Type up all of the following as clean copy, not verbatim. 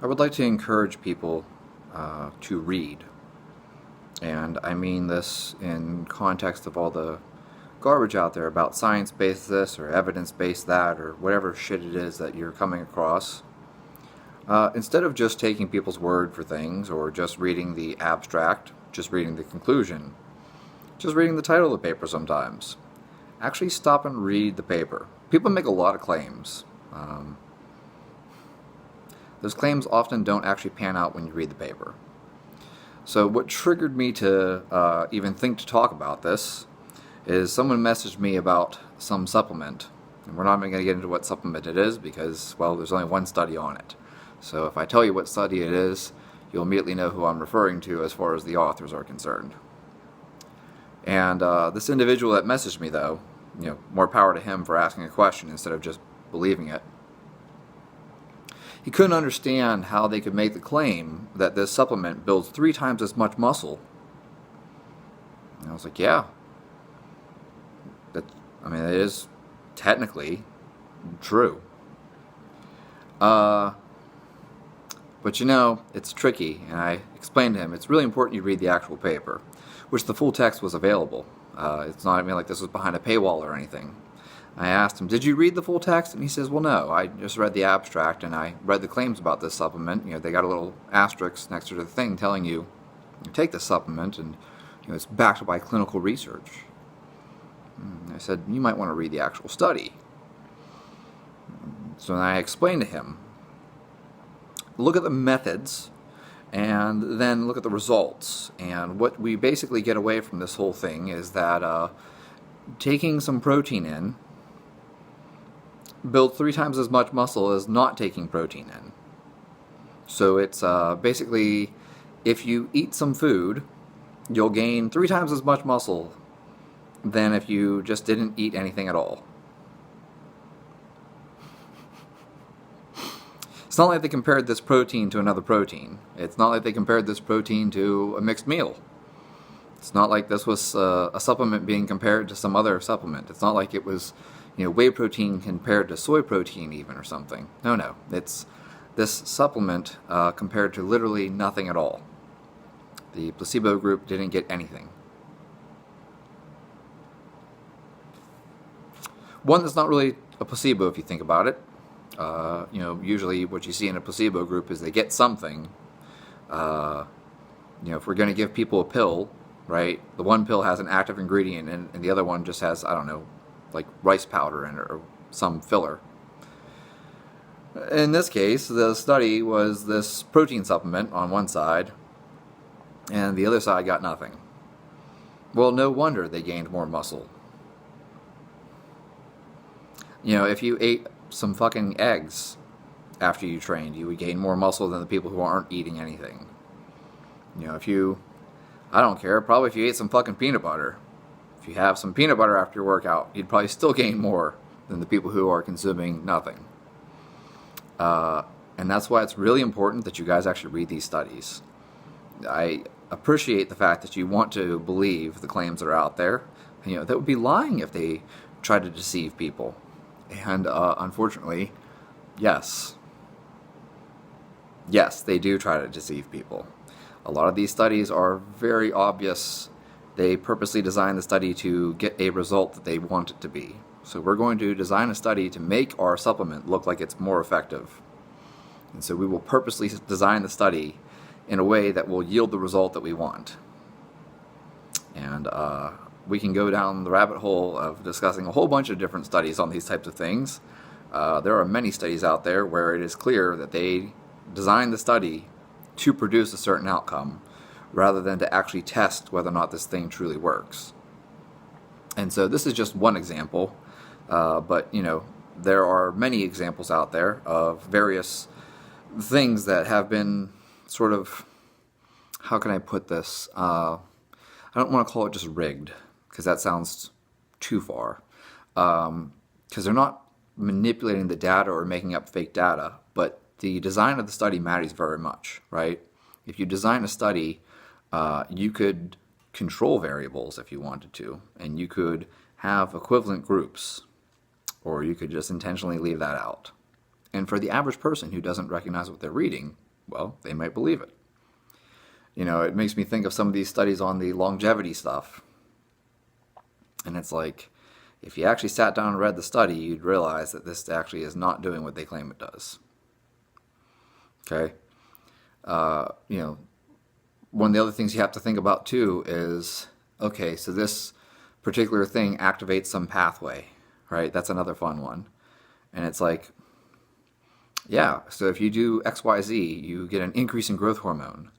I would like to encourage people to read. And I mean this in context of all the garbage out there about science-based this or evidence-based that or whatever shit it is that you're coming across. Instead of just taking people's word for things or just reading the abstract, just reading the conclusion, just reading the title of the paper sometimes, actually stop and read the paper. People make a lot of claims. Those claims often don't actually pan out when you read the paper. So what triggered me to even think to talk about this is someone messaged me about some supplement. And we're not even going to get into what supplement it is because, well, there's only one study on it. So if I tell you what study it is, you'll immediately know who I'm referring to as far as the authors are concerned. And this individual that messaged me, though, more power to him for asking a question instead of just believing it. He couldn't understand how they could make the claim that this supplement builds 3 times as much muscle. And I was like, yeah. It is technically true. But it's tricky, and I explained to him it's really important you read the actual paper, which the full text was available. It's not like this was behind a paywall or anything. I asked him, did you read the full text? And he says, well, no, I just read the abstract and I read the claims about this supplement. They got a little asterisk next to the thing telling you take this supplement and it's backed by clinical research. And I said, you might want to read the actual study. So then I explained to him, look at the methods and then look at the results. And what we basically get away from this whole thing is that taking some protein in builds 3 times as much muscle as not taking protein in. So it's basically, if you eat some food, you'll gain 3 times as much muscle than if you just didn't eat anything at all. It's not like they compared this protein to another protein. It's not like they compared this protein to a mixed meal. It's not like this was a supplement being compared to some other supplement. It's not like it was, whey protein compared to soy protein even or something. No. It's this supplement compared to literally nothing at all. The placebo group didn't get anything. One that's not really a placebo if you think about it. Usually what you see in a placebo group is they get something. If we're going to give people a pill, right, the one pill has an active ingredient and the other one just has, like rice powder in it or some filler. In this case, the study was this protein supplement on one side, and the other side got nothing. Well, no wonder they gained more muscle. If you ate some fucking eggs after you trained, you would gain more muscle than the people who aren't eating anything. I don't care, probably if you ate some fucking peanut butter, if you have some peanut butter after your workout, you'd probably still gain more than the people who are consuming nothing. And that's why it's really important that you guys actually read these studies. I appreciate the fact that you want to believe the claims that are out there. That would be lying if they tried to deceive people. And unfortunately, yes, they do try to deceive people. A lot of these studies are very obvious. They purposely design the study to get a result that they want it to be. So we're going to design a study to make our supplement look like it's more effective. And so we will purposely design the study in a way that will yield the result that we want. And we can go down the rabbit hole of discussing a whole bunch of different studies on these types of things. There are many studies out there where it is clear that they designed the study to produce a certain outcome rather than to actually test whether or not this thing truly works. And so this is just one example, but there are many examples out there of various things that have been sort of, how can I put this? I don't want to call it just rigged, because that sounds too far. Because they're not manipulating the data or making up fake data, but the design of the study matters very much, right? If you design a study, you could control variables if you wanted to, and you could have equivalent groups, or you could just intentionally leave that out. And for the average person who doesn't recognize what they're reading, well, they might believe it. It makes me think of some of these studies on the longevity stuff. And it's like, if you actually sat down and read the study, you'd realize that this actually is not doing what they claim it does. Okay? One of the other things you have to think about too is, okay, so this particular thing activates some pathway, right? That's another fun one. And it's like, yeah, so if you do XYZ, you get an increase in growth hormone.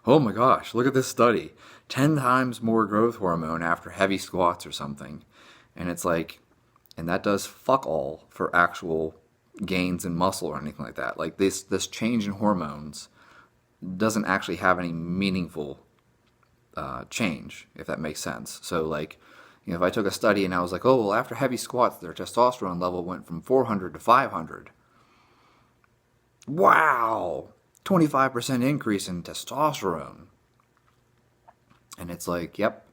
Oh my gosh, look at this study. 10 times more growth hormone after heavy squats or something. And it's like, and that does fuck all for actual gains in muscle or anything like that. Like this change in hormones doesn't actually have any meaningful change, if that makes sense. So like, if I took a study and I was like, oh, well, after heavy squats, their testosterone level went from 400 to 500. Wow, 25% increase in testosterone. And it's like, yep.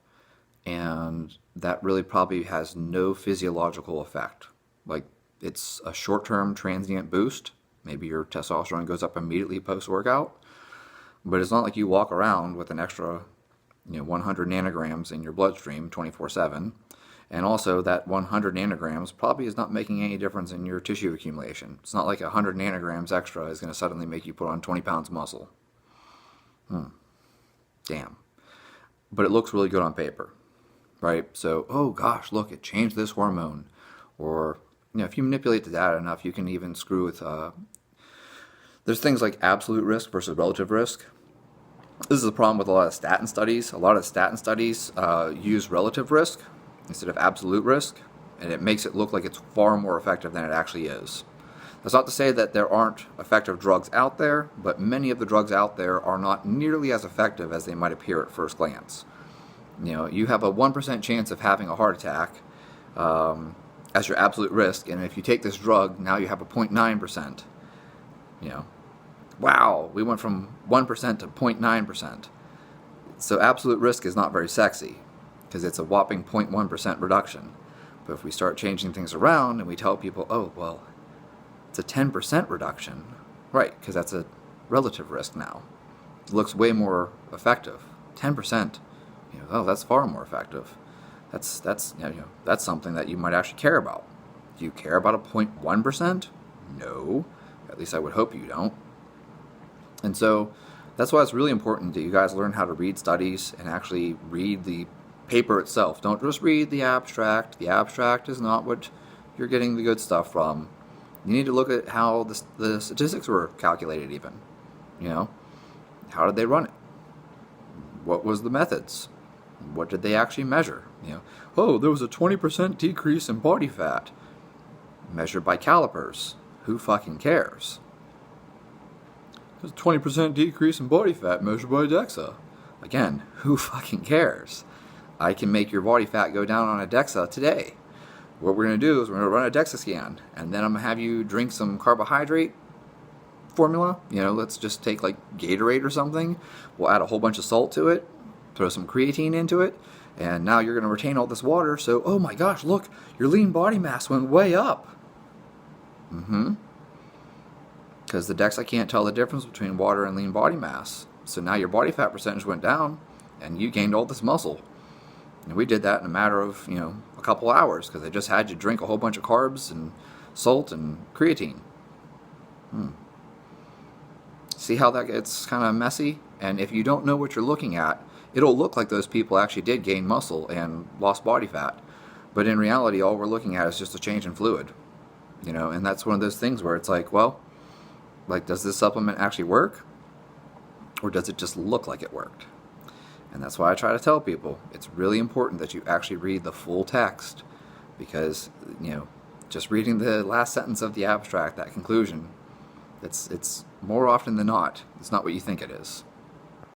And that really probably has no physiological effect. Like, it's a short-term transient boost. Maybe your testosterone goes up immediately post-workout. But it's not like you walk around with an extra 100 nanograms in your bloodstream 24/7. And also that 100 nanograms probably is not making any difference in your tissue accumulation. It's not like 100 nanograms extra is going to suddenly make you put on 20 pounds of muscle. Damn. But it looks really good on paper, right? So, oh gosh, look, it changed this hormone. Or, if you manipulate the data enough, you can even screw with, there's things like absolute risk versus relative risk. This is a problem with a lot of statin studies. A lot of statin studies use relative risk instead of absolute risk, and it makes it look like it's far more effective than it actually is. That's not to say that there aren't effective drugs out there, but many of the drugs out there are not nearly as effective as they might appear at first glance. You have a 1% chance of having a heart attack as your absolute risk, and if you take this drug, now you have a 0.9%. Wow, we went from 1% to 0.9%. So absolute risk is not very sexy, because it's a whopping 0.1% reduction. But if we start changing things around and we tell people, oh, well, it's a 10% reduction, right, because that's a relative risk now. It looks way more effective. 10%, oh, that's far more effective. That's something that you might actually care about. Do you care about a 0.1%? No, at least I would hope you don't. And so that's why it's really important that you guys learn how to read studies and actually read the paper itself. Don't just read the abstract. The abstract is not what you're getting the good stuff from. You need to look at how the statistics were calculated even. How did they run it? What was the methods? What did they actually measure? Oh, there was a 20% decrease in body fat measured by calipers. Who fucking cares? There's a 20% decrease in body fat measured by DEXA. Again, who fucking cares? I can make your body fat go down on a DEXA today. What we're going to do is we're going to run a DEXA scan, and then I'm going to have you drink some carbohydrate formula. Let's just take like Gatorade or something. We'll add a whole bunch of salt to it, throw some creatine into it, and now you're going to retain all this water. So, oh my gosh, look, your lean body mass went way up. Because the DEXA can't tell the difference between water and lean body mass. So now your body fat percentage went down, and you gained all this muscle. And we did that in a matter of, a couple hours, because I just had you drink a whole bunch of carbs and salt and creatine. See how that gets kind of messy? And if you don't know what you're looking at, it'll look like those people actually did gain muscle and lost body fat. But in reality, all we're looking at is just a change in fluid. And that's one of those things where it's like, well, does this supplement actually work? Or does it just look like it worked? And that's why I try to tell people, it's really important that you actually read the full text, because, just reading the last sentence of the abstract, that conclusion, it's more often than not, it's not what you think it is.